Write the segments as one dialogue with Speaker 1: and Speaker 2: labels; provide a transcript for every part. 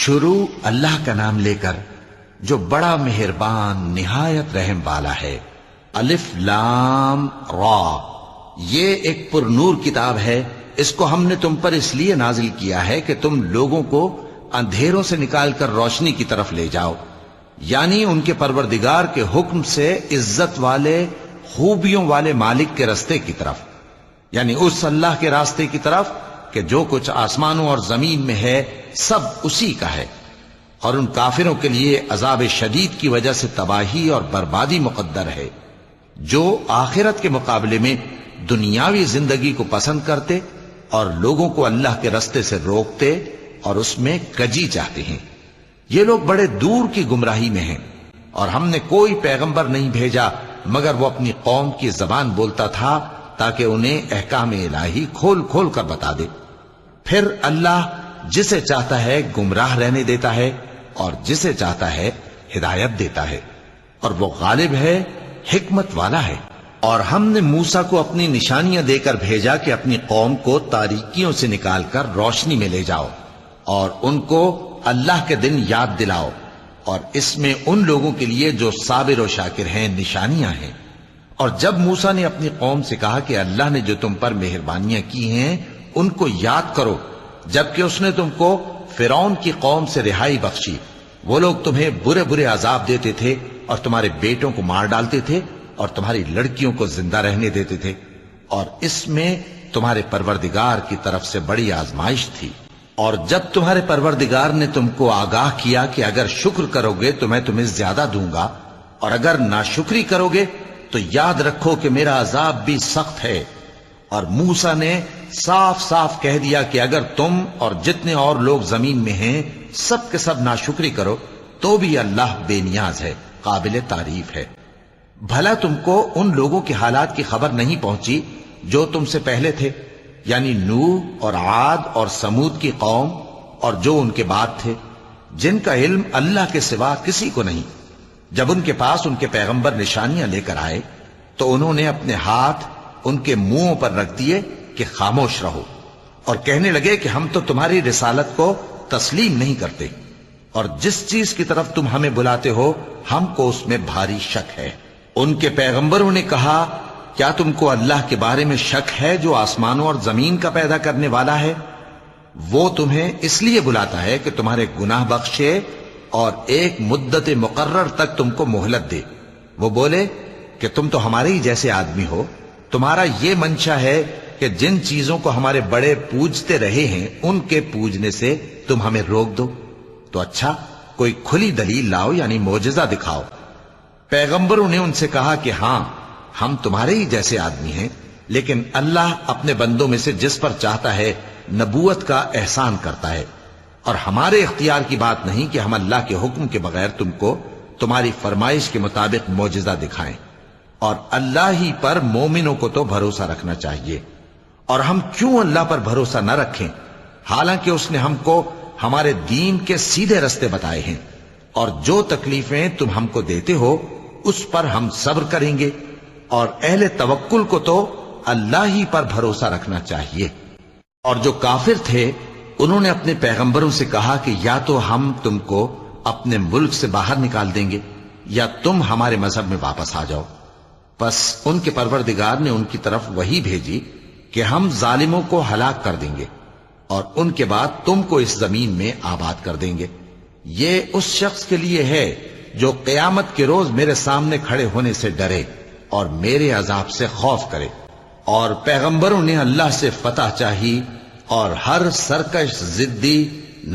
Speaker 1: شروع اللہ کا نام لے کر جو بڑا مہربان نہایت رحم والا ہے۔ الف لام را، یہ ایک پر نور کتاب ہے، اس کو ہم نے تم پر اس لیے نازل کیا ہے کہ تم لوگوں کو اندھیروں سے نکال کر روشنی کی طرف لے جاؤ، یعنی ان کے پروردگار کے حکم سے عزت والے خوبیوں والے مالک کے راستے کی طرف، یعنی اس اللہ کے راستے کی طرف کہ جو کچھ آسمانوں اور زمین میں ہے سب اسی کا ہے۔ اور ان کافروں کے لیے عذاب شدید کی وجہ سے تباہی اور بربادی مقدر ہے، جو آخرت کے مقابلے میں دنیاوی زندگی کو پسند کرتے اور لوگوں کو اللہ کے راستے سے روکتے اور اس میں کجی چاہتے ہیں۔ یہ لوگ بڑے دور کی گمراہی میں ہیں، اور ہم نے کوئی پیغمبر نہیں بھیجا مگر وہ اپنی قوم کی زبان بولتا تھا تاکہ انہیں احکام الہی کھول کھول کر بتا دے۔ پھر اللہ جسے چاہتا ہے گمراہ رہنے دیتا ہے اور جسے چاہتا ہے ہدایت دیتا ہے، اور وہ غالب ہے، حکمت والا ہے۔ اور ہم نے موسیٰ کو اپنی نشانیاں دے کر بھیجا کہ اپنی قوم کو تاریکیوں سے نکال کر روشنی میں لے جاؤ اور ان کو اللہ کے دن یاد دلاؤ، اور اس میں ان لوگوں کے لیے جو صابر و شاکر ہیں نشانیاں ہیں۔ اور جب موسیٰ نے اپنی قوم سے کہا کہ اللہ نے جو تم پر مہربانیاں کی ہیں ان کو یاد کرو، جبکہ اس نے تم کو فرعون کی قوم سے رہائی بخشی، وہ لوگ تمہیں برے برے عذاب دیتے تھے اور تمہارے بیٹوں کو مار ڈالتے تھے اور تمہاری لڑکیوں کو زندہ رہنے دیتے تھے، اور اس میں تمہارے پروردگار کی طرف سے بڑی آزمائش تھی۔ اور جب تمہارے پروردگار نے تم کو آگاہ کیا کہ اگر شکر کرو گے تو میں تمہیں زیادہ دوں گا، اور اگر ناشکری کرو گے تو یاد رکھو کہ میرا عذاب بھی سخت ہے۔ اور موسیٰ نے صاف صاف کہہ دیا کہ اگر تم اور جتنے اور لوگ زمین میں ہیں سب کے سب ناشکری کرو تو بھی اللہ بے نیاز ہے، قابل تعریف ہے۔ بھلا تم کو ان لوگوں کے حالات کی خبر نہیں پہنچی جو تم سے پہلے تھے، یعنی نوح اور عاد اور سمود کی قوم اور جو ان کے بعد تھے، جن کا علم اللہ کے سوا کسی کو نہیں۔ جب ان کے پاس ان کے پیغمبر نشانیاں لے کر آئے تو انہوں نے اپنے ہاتھ ان کے منہوں پر رکھ دیے کہ خاموش رہو، اور کہنے لگے کہ ہم تو تمہاری رسالت کو تسلیم نہیں کرتے، اور جس چیز کی طرف تم ہمیں بلاتے ہو ہم کو اس میں بھاری شک ہے۔ ان کے پیغمبروں نے کہا کیا تم کو اللہ کے بارے میں شک ہے جو آسمانوں اور زمین کا پیدا کرنے والا ہے؟ وہ تمہیں اس لیے بلاتا ہے کہ تمہارے گناہ بخشے اور ایک مدت مقرر تک تم کو مہلت دے۔ وہ بولے کہ تم تو ہمارے ہی جیسے آدمی ہو، تمہارا یہ منشا ہے کہ جن چیزوں کو ہمارے بڑے پوجتے رہے ہیں ان کے پوجنے سے تم ہمیں روک دو، تو اچھا کوئی کھلی دلیل لاؤ، یعنی معجزہ دکھاؤ۔ پیغمبروں نے ان سے کہا کہ ہاں ہم تمہارے ہی جیسے آدمی ہیں، لیکن اللہ اپنے بندوں میں سے جس پر چاہتا ہے نبوت کا احسان کرتا ہے، اور ہمارے اختیار کی بات نہیں کہ ہم اللہ کے حکم کے بغیر تم کو تمہاری فرمائش کے مطابق معجزہ دکھائیں۔ اور اللہ ہی پر مومنوں کو تو بھروسہ رکھنا چاہیے، اور ہم کیوں اللہ پر بھروسہ نہ رکھیں حالانکہ اس نے ہم کو ہمارے دین کے سیدھے رستے بتائے ہیں، اور جو تکلیفیں تم ہم کو دیتے ہو اس پر ہم صبر کریں گے، اور اہل توکل کو تو اللہ ہی پر بھروسہ رکھنا چاہیے۔ اور جو کافر تھے انہوں نے اپنے پیغمبروں سے کہا کہ یا تو ہم تم کو اپنے ملک سے باہر نکال دیں گے یا تم ہمارے مذہب میں واپس آ جاؤ۔ پس ان کے پروردگار نے ان کی طرف وحی بھیجی کہ ہم ظالموں کو ہلاک کر دیں گے اور ان کے بعد تم کو اس زمین میں آباد کر دیں گے۔ یہ اس شخص کے لیے ہے جو قیامت کے روز میرے سامنے کھڑے ہونے سے ڈرے اور میرے عذاب سے خوف کرے۔ اور پیغمبروں نے اللہ سے فتح چاہی اور ہر سرکش ضدی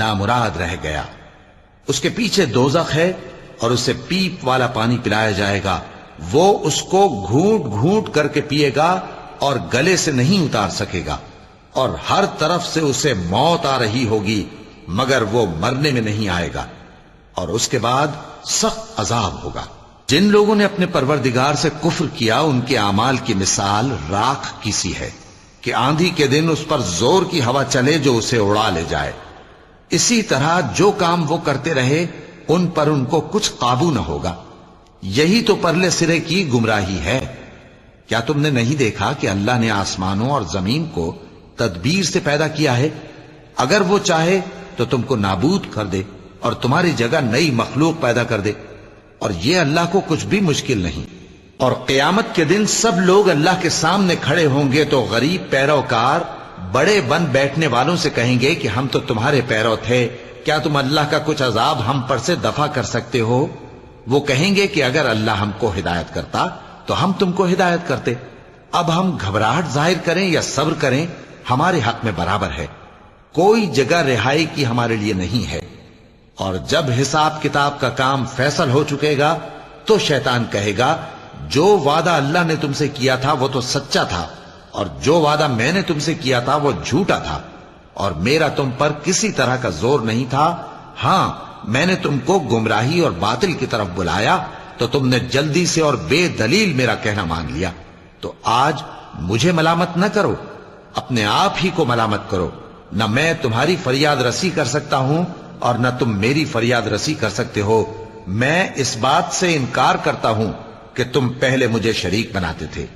Speaker 1: نامراد رہ گیا۔ اس کے پیچھے دوزخ ہے اور اسے پیپ والا پانی پلایا جائے گا، وہ اس کو گھونٹ گھونٹ کر کے پیے گا اور گلے سے نہیں اتار سکے گا، اور ہر طرف سے اسے موت آ رہی ہوگی مگر وہ مرنے میں نہیں آئے گا، اور اس کے بعد سخت عذاب ہوگا۔ جن لوگوں نے اپنے پروردگار سے کفر کیا ان کے اعمال کی مثال راکھ کی سی ہے کہ آندھی کے دن اس پر زور کی ہوا چلے جو اسے اڑا لے جائے۔ اسی طرح جو کام وہ کرتے رہے ان پر ان کو کچھ قابو نہ ہوگا۔ یہی تو پرلے سرے کی گمراہی ہے۔ کیا تم نے نہیں دیکھا کہ اللہ نے آسمانوں اور زمین کو تدبیر سے پیدا کیا ہے؟ اگر وہ چاہے تو تم کو نابود کر دے اور تمہاری جگہ نئی مخلوق پیدا کر دے، اور یہ اللہ کو کچھ بھی مشکل نہیں۔ اور قیامت کے دن سب لوگ اللہ کے سامنے کھڑے ہوں گے تو غریب پیروکار بڑے بن بیٹھنے والوں سے کہیں گے کہ ہم تو تمہارے پیرو تھے، کیا تم اللہ کا کچھ عذاب ہم پر سے دفع کر سکتے ہو؟ وہ کہیں گے کہ اگر اللہ ہم کو ہدایت کرتا تو ہم تم کو ہدایت کرتے۔ اب ہم گھبراہٹ ظاہر کریں یا صبر کریں ہمارے حق میں برابر ہے، کوئی جگہ رہائی کی ہمارے لیے نہیں ہے۔ اور جب حساب کتاب کا کام فیصل ہو چکے گا تو شیطان کہے گا جو وعدہ اللہ نے تم سے کیا تھا وہ تو سچا تھا، اور جو وعدہ میں نے تم سے کیا تھا وہ جھوٹا تھا، اور میرا تم پر کسی طرح کا زور نہیں تھا۔ ہاں، میں نے تم کو گمراہی اور باطل کی طرف بلایا تو تم نے جلدی سے اور بے دلیل میرا کہنا مان لیا۔ تو آج مجھے ملامت نہ کرو، اپنے آپ ہی کو ملامت کرو۔ نہ میں تمہاری فریاد رسی کر سکتا ہوں اور نہ تم میری فریاد رسی کر سکتے ہو۔ میں اس بات سے انکار کرتا ہوں کہ تم پہلے مجھے شریک بناتے تھے۔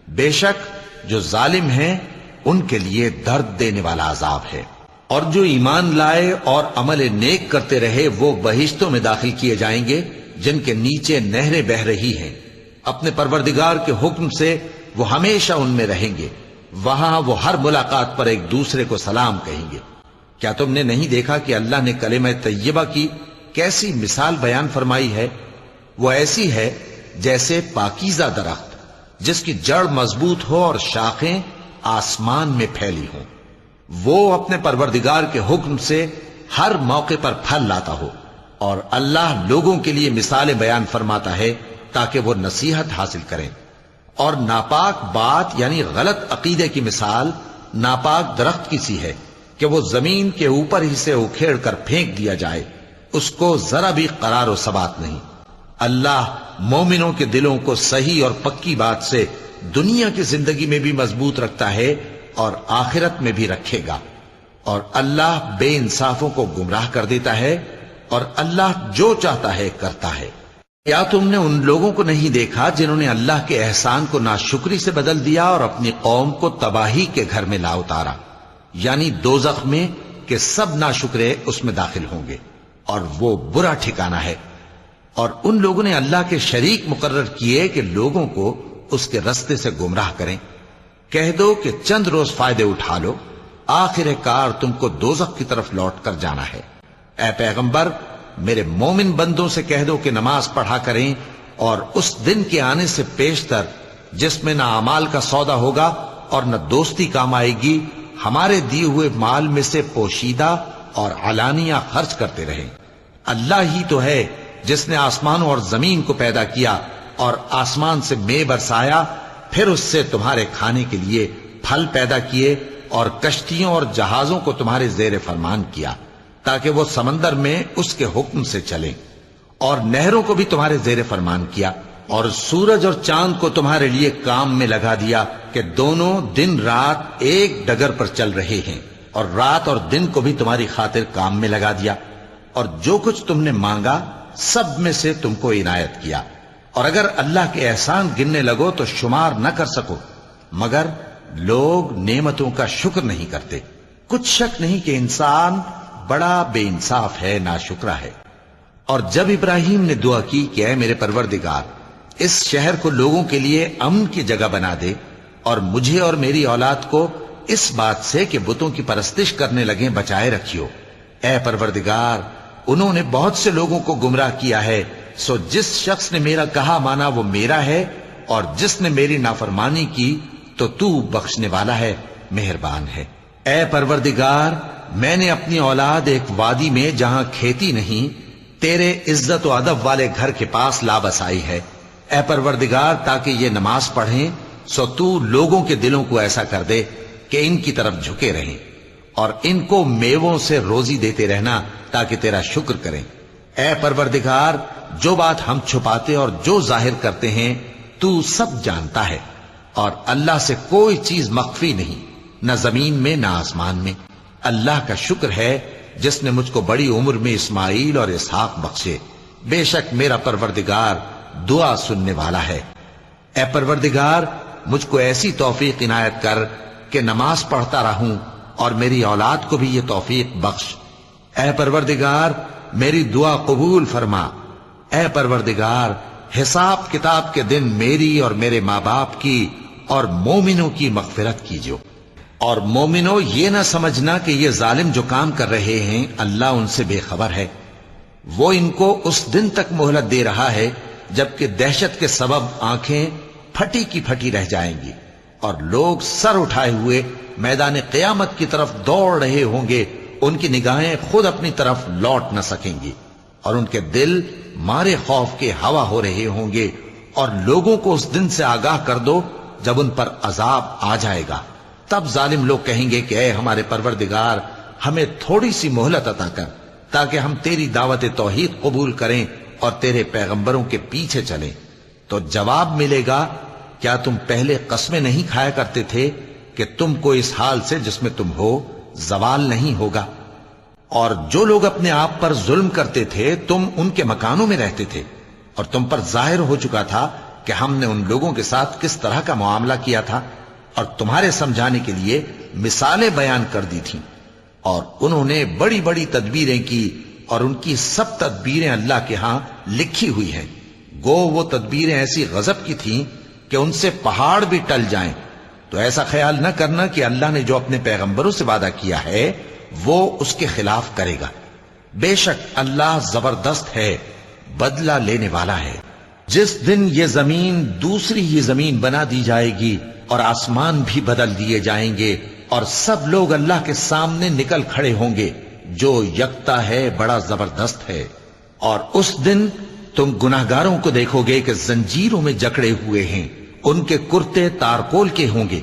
Speaker 1: بے شک جو ظالم ہیں ان کے لیے درد دینے والا عذاب ہے۔ اور جو ایمان لائے اور عمل نیک کرتے رہے وہ بہشتوں میں داخل کیے جائیں گے جن کے نیچے نہریں بہہ رہی ہیں۔ اپنے پروردگار کے حکم سے وہ ہمیشہ ان میں رہیں گے، وہاں وہ ہر ملاقات پر ایک دوسرے کو سلام کہیں گے۔ کیا تم نے نہیں دیکھا کہ اللہ نے کلمہ طیبہ کی کیسی مثال بیان فرمائی ہے؟ وہ ایسی ہے جیسے پاکیزہ درخت جس کی جڑ مضبوط ہو اور شاخیں آسمان میں پھیلی ہوں، وہ اپنے پروردگار کے حکم سے ہر موقع پر پھل لاتا ہو۔ اور اللہ لوگوں کے لیے مثالیں بیان فرماتا ہے تاکہ وہ نصیحت حاصل کریں۔ اور ناپاک بات یعنی غلط عقیدے کی مثال ناپاک درخت کی سی ہے کہ وہ زمین کے اوپر ہی سے اکھیڑ کر پھینک دیا جائے، اس کو ذرا بھی قرار و ثبات نہیں۔ اللہ مومنوں کے دلوں کو صحیح اور پکی بات سے دنیا کی زندگی میں بھی مضبوط رکھتا ہے اور آخرت میں بھی رکھے گا۔ اور اللہ بے انصافوں کو گمراہ کر دیتا ہے، اور اللہ جو چاہتا ہے کرتا ہے۔ کیا تم نے ان لوگوں کو نہیں دیکھا جنہوں نے اللہ کے احسان کو ناشکری سے بدل دیا اور اپنی قوم کو تباہی کے گھر میں لا اتارا، یعنی دوزخ میں، کہ سب ناشکرے اس میں داخل ہوں گے اور وہ برا ٹھکانہ ہے۔ اور ان لوگوں نے اللہ کے شریک مقرر کیے کہ لوگوں کو اس کے رستے سے گمراہ کریں۔ کہہ دو کہ چند روز فائدے اٹھا لو، آخر کار تم کو دوزخ کی طرف لوٹ کر جانا ہے۔ اے پیغمبر، میرے مومن بندوں سے کہہ دو کہ نماز پڑھا کریں، اور اس دن کے آنے سے پیشتر جس میں نہ اعمال کا سودا ہوگا اور نہ دوستی کام آئے گی، ہمارے دیے ہوئے مال میں سے پوشیدہ اور علانیہ خرچ کرتے رہیں۔ اللہ ہی تو ہے جس نے آسمانوں اور زمین کو پیدا کیا اور آسمان سے مے برسایا، پھر اس سے تمہارے کھانے کے لیے پھل پیدا کیے اور کشتیوں اور جہازوں کو تمہارے زیر فرمان کیا تاکہ وہ سمندر میں اس کے حکم سے چلیں، اور نہروں کو بھی تمہارے زیر فرمان کیا، اور سورج اور چاند کو تمہارے لیے کام میں لگا دیا کہ دونوں دن رات ایک ڈگر پر چل رہے ہیں، اور رات اور دن کو بھی تمہاری خاطر کام میں لگا دیا، اور جو کچھ تم نے مانگا سب میں سے تم کو عنایت کیا۔ اور اگر اللہ کے احسان گننے لگو تو شمار نہ کر سکو، مگر لوگ نعمتوں کا شکر نہیں کرتے۔ کچھ شک نہیں کہ انسان بڑا بے انصاف ہے، ناشکرا ہے۔ اور جب ابراہیم نے دعا کی کہ اے میرے پروردگار، اس شہر کو لوگوں کے لیے امن کی جگہ بنا دے، اور مجھے اور میری اولاد کو اس بات سے کہ بتوں کی پرستش کرنے لگیں بچائے رکھیو۔ اے پروردگار، انہوں نے بہت سے لوگوں کو گمراہ کیا ہے، سو جس شخص نے میرا کہا مانا وہ میرا ہے، اور جس نے میری نافرمانی کی تو بخشنے والا ہے، مہربان ہے۔ اے پروردگار، میں نے اپنی اولاد ایک وادی میں جہاں کھیتی نہیں، تیرے عزت و ادب والے گھر کے پاس لا بسائی ہے۔ اے پروردگار، تاکہ یہ نماز پڑھیں، سو تو لوگوں کے دلوں کو ایسا کر دے کہ ان کی طرف جھکے رہیں، اور ان کو میووں سے روزی دیتے رہنا تاکہ تیرا شکر کریں۔ اے پروردگار، جو بات ہم چھپاتے اور جو ظاہر کرتے ہیں تو سب جانتا ہے، اور اللہ سے کوئی چیز مخفی نہیں، نہ زمین میں نہ آسمان میں۔ اللہ کا شکر ہے جس نے مجھ کو بڑی عمر میں اسماعیل اور اسحاق بخشے، بے شک میرا پروردگار دعا سننے والا ہے۔ اے پروردگار، مجھ کو ایسی توفیق عنایت کر کہ نماز پڑھتا رہوں، اور میری اولاد کو بھی یہ توفیق بخش۔ اے پروردگار، میری دعا قبول فرما۔ اے پروردگار، حساب کتاب کے دن میری اور میرے ماں باپ کی اور مومنوں کی مغفرت کیجو۔ اور مومنوں، یہ نہ سمجھنا کہ یہ ظالم جو کام کر رہے ہیں اللہ ان سے بے خبر ہے۔ وہ ان کو اس دن تک مہلت دے رہا ہے جبکہ دہشت کے سبب آنکھیں پھٹی کی پھٹی رہ جائیں گی اور لوگ سر اٹھائے ہوئے میدان قیامت کی طرف دوڑ رہے ہوں گے۔ ان کی نگاہیں خود اپنی طرف لوٹ نہ سکیں گی اور ان کے دل مارے خوف کے ہوا ہو رہے ہوں گے۔ اور لوگوں کو اس دن سے آگاہ کر دو جب ان پر عذاب آ جائے گا۔ تب ظالم لوگ کہیں گے کہ اے ہمارے پروردگار، ہمیں تھوڑی سی مہلت عطا کر تاکہ ہم تیری دعوت توحید قبول کریں اور تیرے پیغمبروں کے پیچھے چلیں۔ تو جواب ملے گا، کیا تم پہلے قسمیں نہیں کھایا کرتے تھے کہ تم کو اس حال سے جس میں تم ہو زوال نہیں ہوگا؟ اور جو لوگ اپنے آپ پر ظلم کرتے تھے تم ان کے مکانوں میں رہتے تھے، اور تم پر ظاہر ہو چکا تھا کہ ہم نے ان لوگوں کے ساتھ کس طرح کا معاملہ کیا تھا، اور تمہارے سمجھانے کے لیے مثالیں بیان کر دی تھیں۔ اور انہوں نے بڑی بڑی تدبیریں کی، اور ان کی سب تدبیریں اللہ کے ہاں لکھی ہوئی ہیں۔ گو وہ تدبیریں ایسی غضب کی تھیں کہ ان سے پہاڑ بھی ٹل جائیں۔ تو ایسا خیال نہ کرنا کہ اللہ نے جو اپنے پیغمبروں سے وعدہ کیا ہے وہ اس کے خلاف کرے گا۔ بے شک اللہ زبردست ہے، بدلہ لینے والا ہے۔ جس دن یہ زمین دوسری ہی زمین بنا دی جائے گی اور آسمان بھی بدل دیے جائیں گے اور سب لوگ اللہ کے سامنے نکل کھڑے ہوں گے جو یکتا ہے، بڑا زبردست ہے۔ اور اس دن تم گناہگاروں کو دیکھو گے کہ زنجیروں میں جکڑے ہوئے ہیں، ان کے کرتے تارکول کے ہوں گے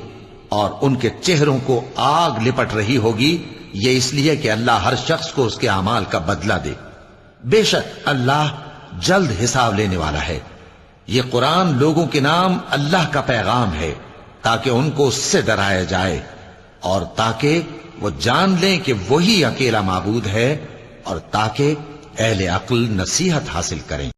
Speaker 1: اور ان کے چہروں کو آگ لپٹ رہی ہوگی، یہ اس لیے کہ اللہ ہر شخص کو اس کے اعمال کا بدلہ دے۔ بے شک اللہ جلد حساب لینے والا ہے۔ یہ قرآن لوگوں کے نام اللہ کا پیغام ہے تاکہ ان کو اس سے ڈرایا جائے اور تاکہ وہ جان لیں کہ وہی اکیلا معبود ہے، اور تاکہ اہل عقل نصیحت حاصل کریں۔